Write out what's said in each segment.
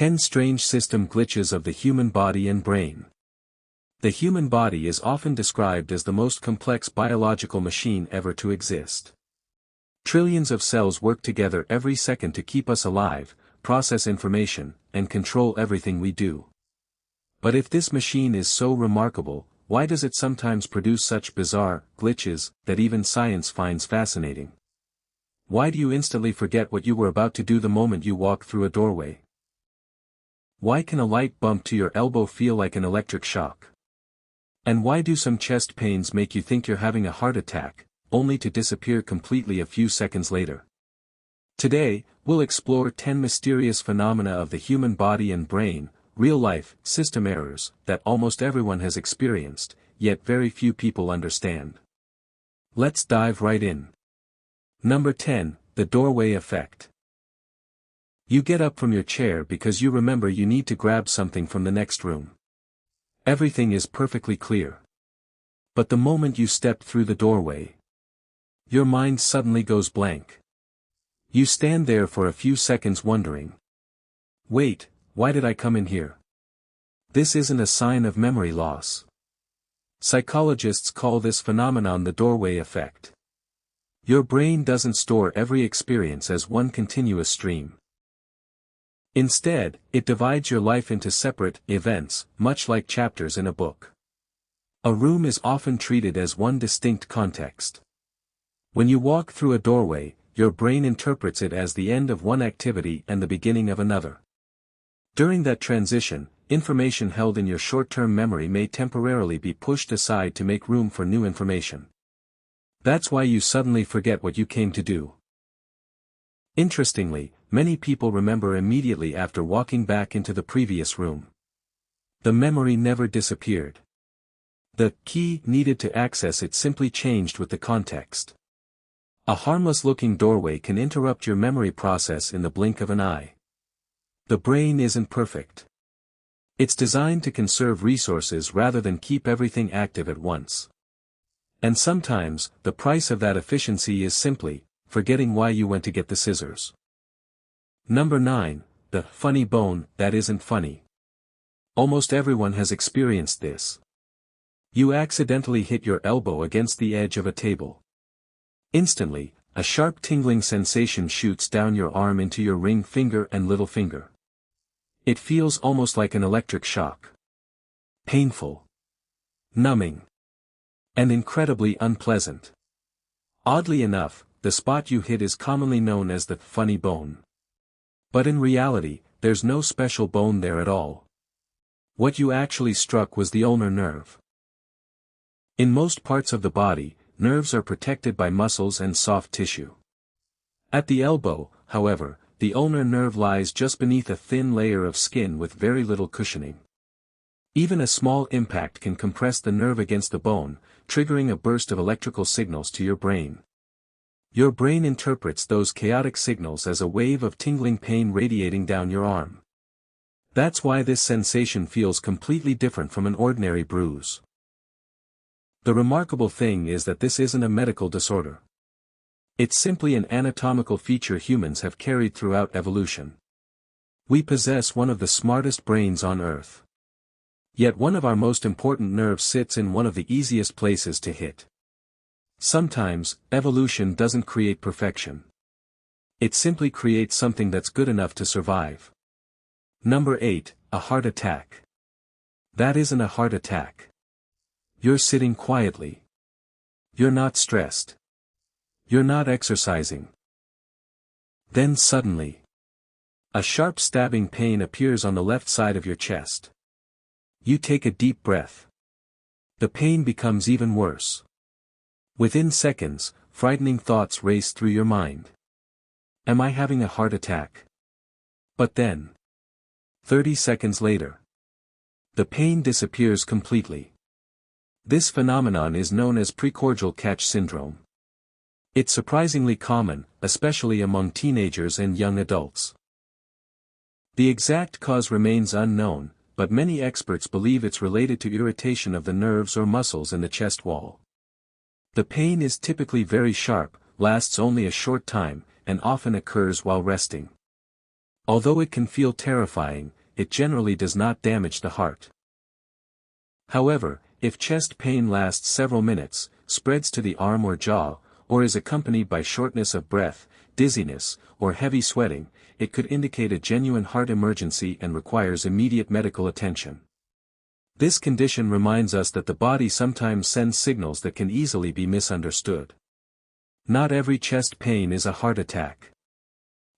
10 Strange System Glitches of the Human Body and Brain. The human body is often described as the most complex biological machine ever to exist. Trillions of cells work together every second to keep us alive, process information, and control everything we do. But if this machine is so remarkable, why does it sometimes produce such bizarre glitches that even science finds fascinating? Why do you instantly forget what you were about to do the moment you walk through a doorway? Why can a light bump to your elbow feel like an electric shock? And why do some chest pains make you think you're having a heart attack, only to disappear completely a few seconds later? Today, we'll explore 10 mysterious phenomena of the human body and brain, real-life system errors that almost everyone has experienced, yet very few people understand. Let's dive right in. Number 10, the doorway effect. You get up from your chair because you remember you need to grab something from the next room. Everything is perfectly clear. But the moment you step through the doorway, your mind suddenly goes blank. You stand there for a few seconds wondering, wait, why did I come in here? This isn't a sign of memory loss. Psychologists call this phenomenon the doorway effect. Your brain doesn't store every experience as one continuous stream. Instead, it divides your life into separate events, much like chapters in a book. A room is often treated as one distinct context. When you walk through a doorway, your brain interprets it as the end of one activity and the beginning of another. During that transition, information held in your short-term memory may temporarily be pushed aside to make room for new information. That's why you suddenly forget what you came to do. Interestingly, many people remember immediately after walking back into the previous room. The memory never disappeared. The key needed to access it simply changed with the context. A harmless-looking doorway can interrupt your memory process in the blink of an eye. The brain isn't perfect. It's designed to conserve resources rather than keep everything active at once. And sometimes, the price of that efficiency is simply forgetting why you went to get the scissors. Number 9, the funny bone that isn't funny. Almost everyone has experienced this. You accidentally hit your elbow against the edge of a table. Instantly, a sharp tingling sensation shoots down your arm into your ring finger and little finger. It feels almost like an electric shock. Painful. Numbing. And incredibly unpleasant. Oddly enough, the spot you hit is commonly known as the funny bone. But in reality, there's no special bone there at all. What you actually struck was the ulnar nerve. In most parts of the body, nerves are protected by muscles and soft tissue. At the elbow, however, the ulnar nerve lies just beneath a thin layer of skin with very little cushioning. Even a small impact can compress the nerve against the bone, triggering a burst of electrical signals to your brain. Your brain interprets those chaotic signals as a wave of tingling pain radiating down your arm. That's why this sensation feels completely different from an ordinary bruise. The remarkable thing is that this isn't a medical disorder. It's simply an anatomical feature humans have carried throughout evolution. We possess one of the smartest brains on Earth. Yet one of our most important nerves sits in one of the easiest places to hit. Sometimes, evolution doesn't create perfection. It simply creates something that's good enough to survive. Number 8, a heart attack. That isn't a heart attack. You're sitting quietly. You're not stressed. You're not exercising. Then suddenly, a sharp stabbing pain appears on the left side of your chest. You take a deep breath. The pain becomes even worse. Within seconds, frightening thoughts race through your mind. Am I having a heart attack? But then, 30 seconds later, the pain disappears completely. This phenomenon is known as precordial catch syndrome. It's surprisingly common, especially among teenagers and young adults. The exact cause remains unknown, but many experts believe it's related to irritation of the nerves or muscles in the chest wall. The pain is typically very sharp, lasts only a short time, and often occurs while resting. Although it can feel terrifying, it generally does not damage the heart. However, if chest pain lasts several minutes, spreads to the arm or jaw, or is accompanied by shortness of breath, dizziness, or heavy sweating, it could indicate a genuine heart emergency and requires immediate medical attention. This condition reminds us that the body sometimes sends signals that can easily be misunderstood. Not every chest pain is a heart attack.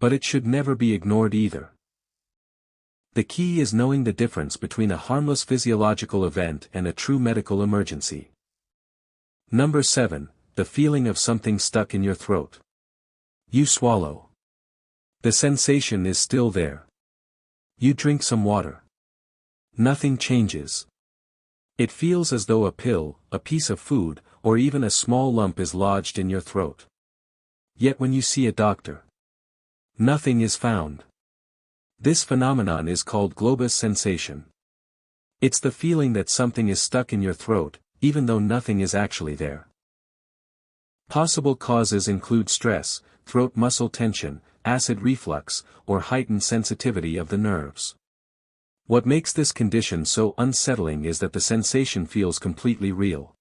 But it should never be ignored either. The key is knowing the difference between a harmless physiological event and a true medical emergency. Number 7, the feeling of something stuck in your throat. You swallow. The sensation is still there. You drink some water. Nothing changes. It feels as though a pill, a piece of food, or even a small lump is lodged in your throat. Yet when you see a doctor, nothing is found. This phenomenon is called globus sensation. It's the feeling that something is stuck in your throat, even though nothing is actually there. Possible causes include stress, throat muscle tension, acid reflux, or heightened sensitivity of the nerves. What makes this condition so unsettling is that the sensation feels completely real.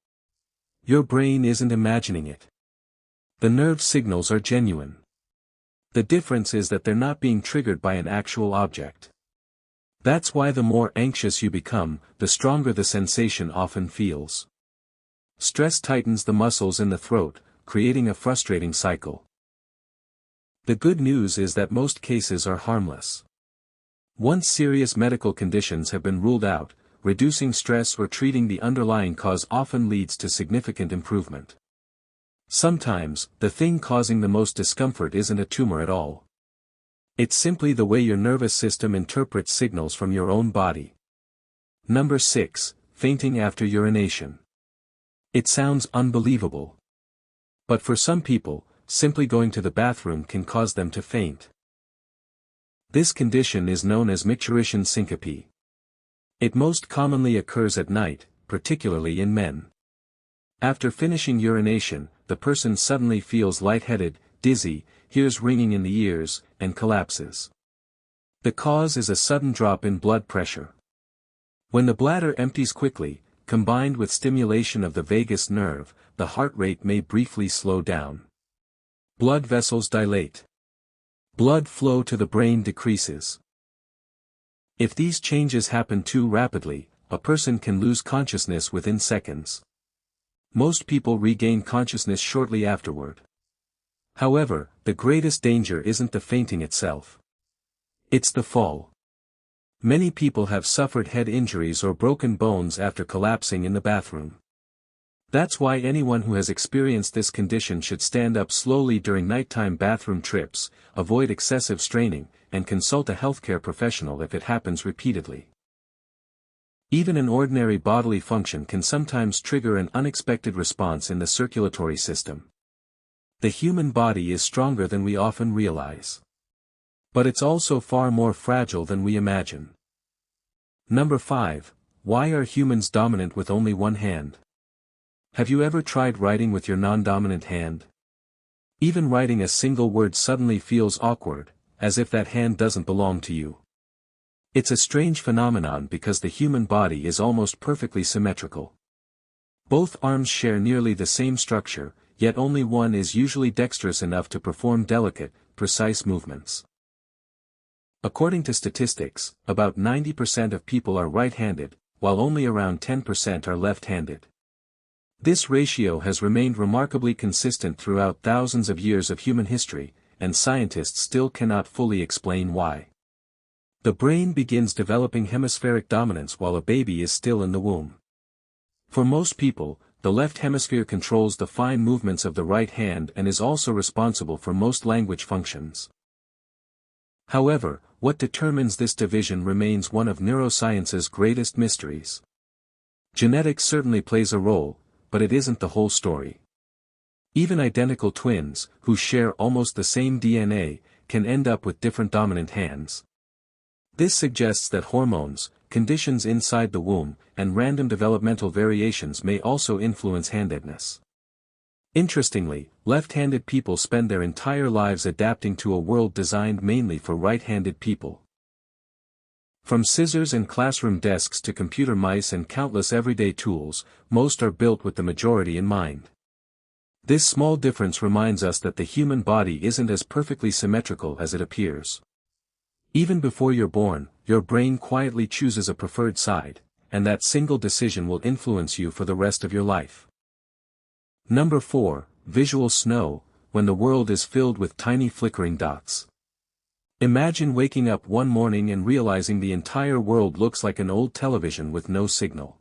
Your brain isn't imagining it. The nerve signals are genuine. The difference is that they're not being triggered by an actual object. That's why the more anxious you become, the stronger the sensation often feels. Stress tightens the muscles in the throat, creating a frustrating cycle. The good news is that most cases are harmless. Once serious medical conditions have been ruled out, reducing stress or treating the underlying cause often leads to significant improvement. Sometimes, the thing causing the most discomfort isn't a tumor at all. It's simply the way your nervous system interprets signals from your own body. Number 6, fainting after urination. It sounds unbelievable. But for some people, simply going to the bathroom can cause them to faint. This condition is known as micturition syncope. It most commonly occurs at night, particularly in men. After finishing urination, the person suddenly feels lightheaded, dizzy, hears ringing in the ears, and collapses. The cause is a sudden drop in blood pressure. When the bladder empties quickly, combined with stimulation of the vagus nerve, the heart rate may briefly slow down. Blood vessels dilate. Blood flow to the brain decreases. If these changes happen too rapidly, a person can lose consciousness within seconds. Most people regain consciousness shortly afterward. However, the greatest danger isn't the fainting itself. It's the fall. Many people have suffered head injuries or broken bones after collapsing in the bathroom. That's why anyone who has experienced this condition should stand up slowly during nighttime bathroom trips, avoid excessive straining, and consult a healthcare professional if it happens repeatedly. Even an ordinary bodily function can sometimes trigger an unexpected response in the circulatory system. The human body is stronger than we often realize. But it's also far more fragile than we imagine. Number 5, why are humans dominant with only one hand? Have you ever tried writing with your non-dominant hand? Even writing a single word suddenly feels awkward, as if that hand doesn't belong to you. It's a strange phenomenon because the human body is almost perfectly symmetrical. Both arms share nearly the same structure, yet only one is usually dexterous enough to perform delicate, precise movements. According to statistics, about 90% of people are right-handed, while only around 10% are left-handed. This ratio has remained remarkably consistent throughout thousands of years of human history, and scientists still cannot fully explain why. The brain begins developing hemispheric dominance while a baby is still in the womb. For most people, the left hemisphere controls the fine movements of the right hand and is also responsible for most language functions. However, what determines this division remains one of neuroscience's greatest mysteries. Genetics certainly plays a role, but it isn't the whole story. Even identical twins, who share almost the same DNA, can end up with different dominant hands. This suggests that hormones, conditions inside the womb, and random developmental variations may also influence handedness. Interestingly, left-handed people spend their entire lives adapting to a world designed mainly for right-handed people. From scissors and classroom desks to computer mice and countless everyday tools, most are built with the majority in mind. This small difference reminds us that the human body isn't as perfectly symmetrical as it appears. Even before you're born, your brain quietly chooses a preferred side, and that single decision will influence you for the rest of your life. Number 4, visual snow, when the world is filled with tiny flickering dots. Imagine waking up one morning and realizing the entire world looks like an old television with no signal.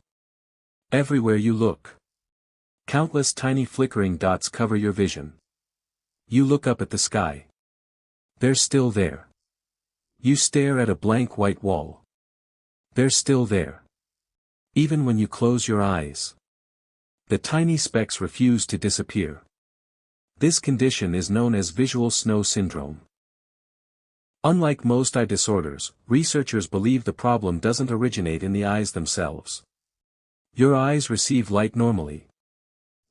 Everywhere you look, countless tiny flickering dots cover your vision. You look up at the sky. They're still there. You stare at a blank white wall. They're still there. Even when you close your eyes, the tiny specks refuse to disappear. This condition is known as visual snow syndrome. Unlike most eye disorders, researchers believe the problem doesn't originate in the eyes themselves. Your eyes receive light normally.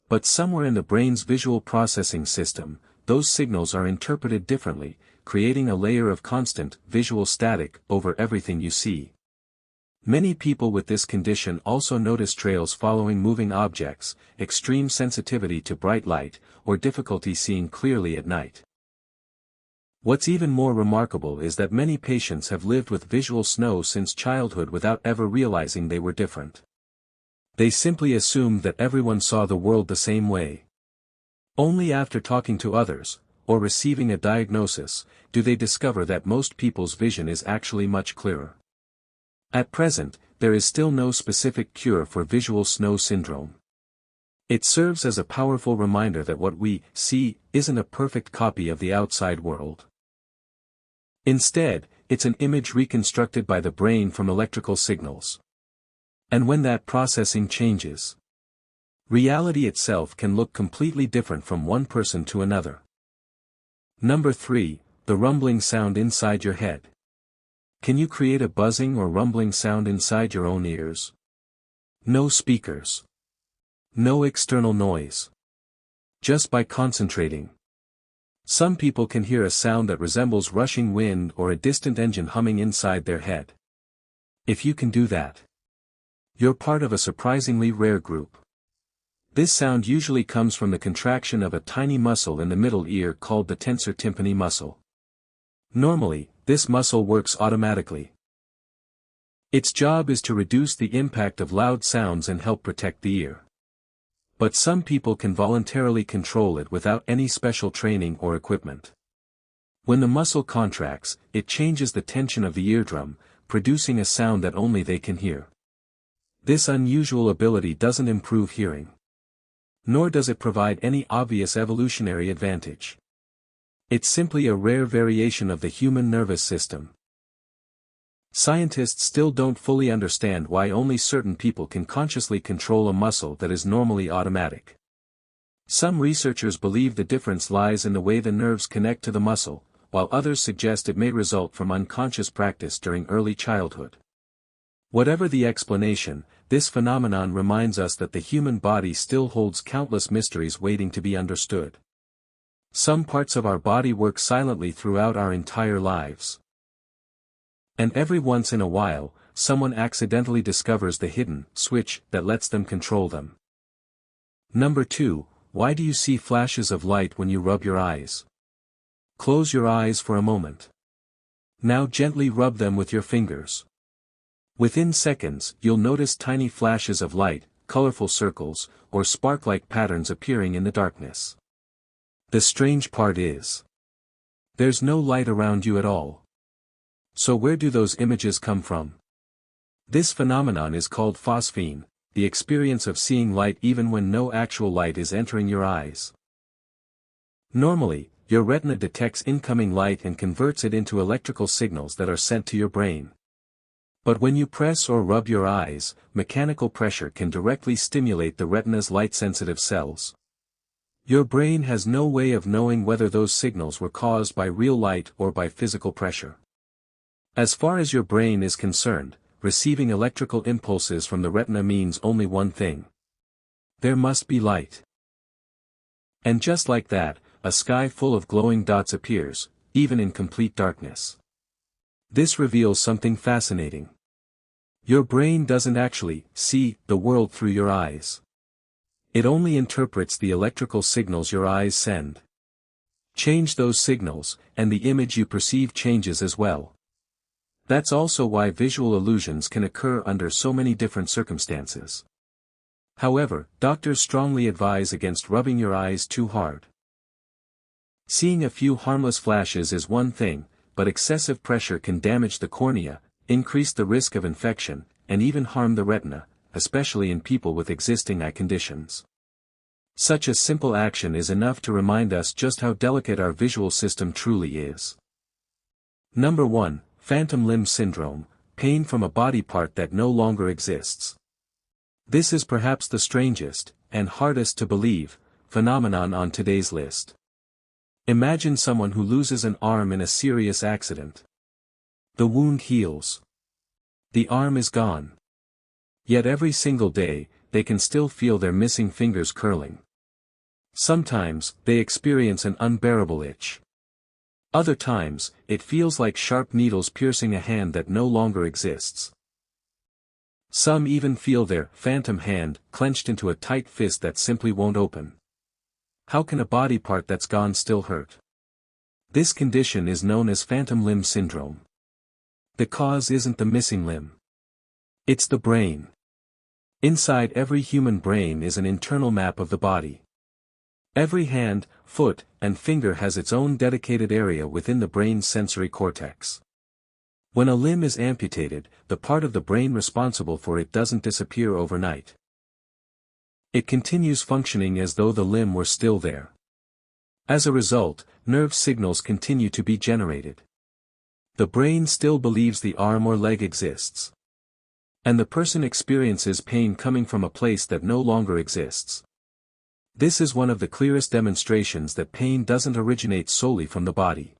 But somewhere in the brain's visual processing system, those signals are interpreted differently, creating a layer of constant, visual static over everything you see. Many people with this condition also notice trails following moving objects, extreme sensitivity to bright light, or difficulty seeing clearly at night. What's even more remarkable is that many patients have lived with visual snow since childhood without ever realizing they were different. They simply assumed that everyone saw the world the same way. Only after talking to others, or receiving a diagnosis, do they discover that most people's vision is actually much clearer. At present, there is still no specific cure for visual snow syndrome. It serves as a powerful reminder that what we see isn't a perfect copy of the outside world. Instead, it's an image reconstructed by the brain from electrical signals. And when that processing changes, reality itself can look completely different from one person to another. Number 3, the rumbling sound inside your head. Can you create a buzzing or rumbling sound inside your own ears? No speakers. No external noise. Just by concentrating. Some people can hear a sound that resembles rushing wind or a distant engine humming inside their head. If you can do that, you're part of a surprisingly rare group. This sound usually comes from the contraction of a tiny muscle in the middle ear called the tensor tympani muscle. Normally, this muscle works automatically. Its job is to reduce the impact of loud sounds and help protect the ear. But some people can voluntarily control it without any special training or equipment. When the muscle contracts, it changes the tension of the eardrum, producing a sound that only they can hear. This unusual ability doesn't improve hearing. Nor does it provide any obvious evolutionary advantage. It's simply a rare variation of the human nervous system. Scientists still don't fully understand why only certain people can consciously control a muscle that is normally automatic. Some researchers believe the difference lies in the way the nerves connect to the muscle, while others suggest it may result from unconscious practice during early childhood. Whatever the explanation, this phenomenon reminds us that the human body still holds countless mysteries waiting to be understood. Some parts of our body work silently throughout our entire lives. And every once in a while, someone accidentally discovers the hidden switch that lets them control them. Number 2, why do you see flashes of light when you rub your eyes? Close your eyes for a moment. Now gently rub them with your fingers. Within seconds, you'll notice tiny flashes of light, colorful circles, or spark-like patterns appearing in the darkness. The strange part is, there's no light around you at all. So where do those images come from? This phenomenon is called phosphene, the experience of seeing light even when no actual light is entering your eyes. Normally, your retina detects incoming light and converts it into electrical signals that are sent to your brain. But when you press or rub your eyes, mechanical pressure can directly stimulate the retina's light-sensitive cells. Your brain has no way of knowing whether those signals were caused by real light or by physical pressure. As far as your brain is concerned, receiving electrical impulses from the retina means only one thing. There must be light. And just like that, a sky full of glowing dots appears, even in complete darkness. This reveals something fascinating. Your brain doesn't actually see the world through your eyes. It only interprets the electrical signals your eyes send. Change those signals, and the image you perceive changes as well. That's also why visual illusions can occur under so many different circumstances. However, doctors strongly advise against rubbing your eyes too hard. Seeing a few harmless flashes is one thing, but excessive pressure can damage the cornea, increase the risk of infection, and even harm the retina, especially in people with existing eye conditions. Such a simple action is enough to remind us just how delicate our visual system truly is. Number 1. Phantom limb syndrome, pain from a body part that no longer exists. This is perhaps the strangest, and hardest to believe, phenomenon on today's list. Imagine someone who loses an arm in a serious accident. The wound heals. The arm is gone. Yet every single day, they can still feel their missing fingers curling. Sometimes, they experience an unbearable itch. Other times, it feels like sharp needles piercing a hand that no longer exists. Some even feel their phantom hand clenched into a tight fist that simply won't open. How can a body part that's gone still hurt? This condition is known as phantom limb syndrome. The cause isn't the missing limb. It's the brain. Inside every human brain is an internal map of the body. Every hand, foot, and finger has its own dedicated area within the brain's sensory cortex. When a limb is amputated, the part of the brain responsible for it doesn't disappear overnight. It continues functioning as though the limb were still there. As a result, nerve signals continue to be generated. The brain still believes the arm or leg exists. And the person experiences pain coming from a place that no longer exists. This is one of the clearest demonstrations that pain doesn't originate solely from the body.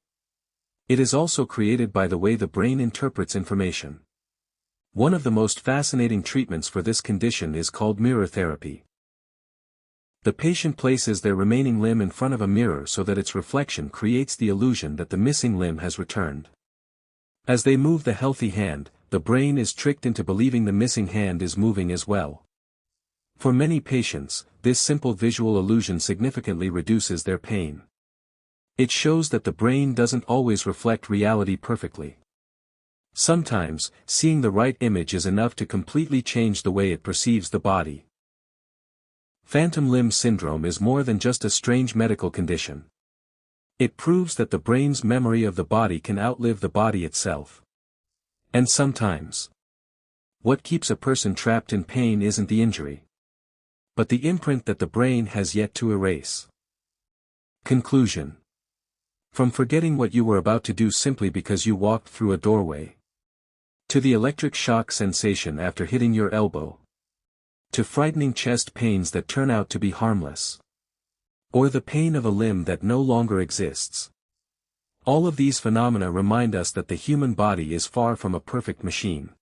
It is also created by the way the brain interprets information. One of the most fascinating treatments for this condition is called mirror therapy. The patient places their remaining limb in front of a mirror so that its reflection creates the illusion that the missing limb has returned. As they move the healthy hand, the brain is tricked into believing the missing hand is moving as well. For many patients, this simple visual illusion significantly reduces their pain. It shows that the brain doesn't always reflect reality perfectly. Sometimes, seeing the right image is enough to completely change the way it perceives the body. Phantom limb syndrome is more than just a strange medical condition. It proves that the brain's memory of the body can outlive the body itself. And sometimes, what keeps a person trapped in pain isn't the injury, but the imprint that the brain has yet to erase. Conclusion. From forgetting what you were about to do simply because you walked through a doorway, to the electric shock sensation after hitting your elbow, to frightening chest pains that turn out to be harmless, or the pain of a limb that no longer exists. All of these phenomena remind us that the human body is far from a perfect machine.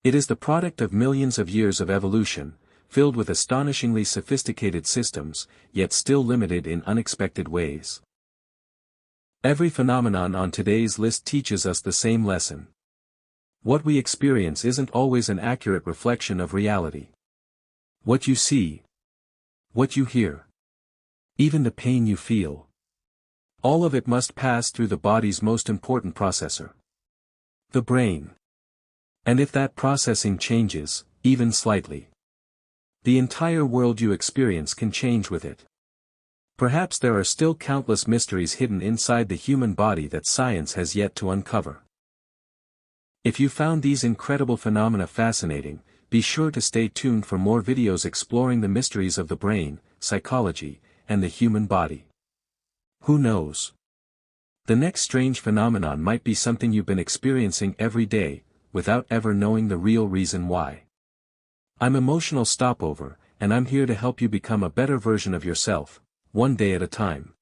It is the product of millions of years of evolution, filled with astonishingly sophisticated systems, yet still limited in unexpected ways. Every phenomenon on today's list teaches us the same lesson. What we experience isn't always an accurate reflection of reality. What you see, what you hear, even the pain you feel, all of it must pass through the body's most important processor, the brain. And if that processing changes, even slightly, the entire world you experience can change with it. Perhaps there are still countless mysteries hidden inside the human body that science has yet to uncover. If you found these incredible phenomena fascinating, be sure to stay tuned for more videos exploring the mysteries of the brain, psychology, and the human body. Who knows? The next strange phenomenon might be something you've been experiencing every day, without ever knowing the real reason why. I'm Emotional Stopover, and I'm here to help you become a better version of yourself, one day at a time.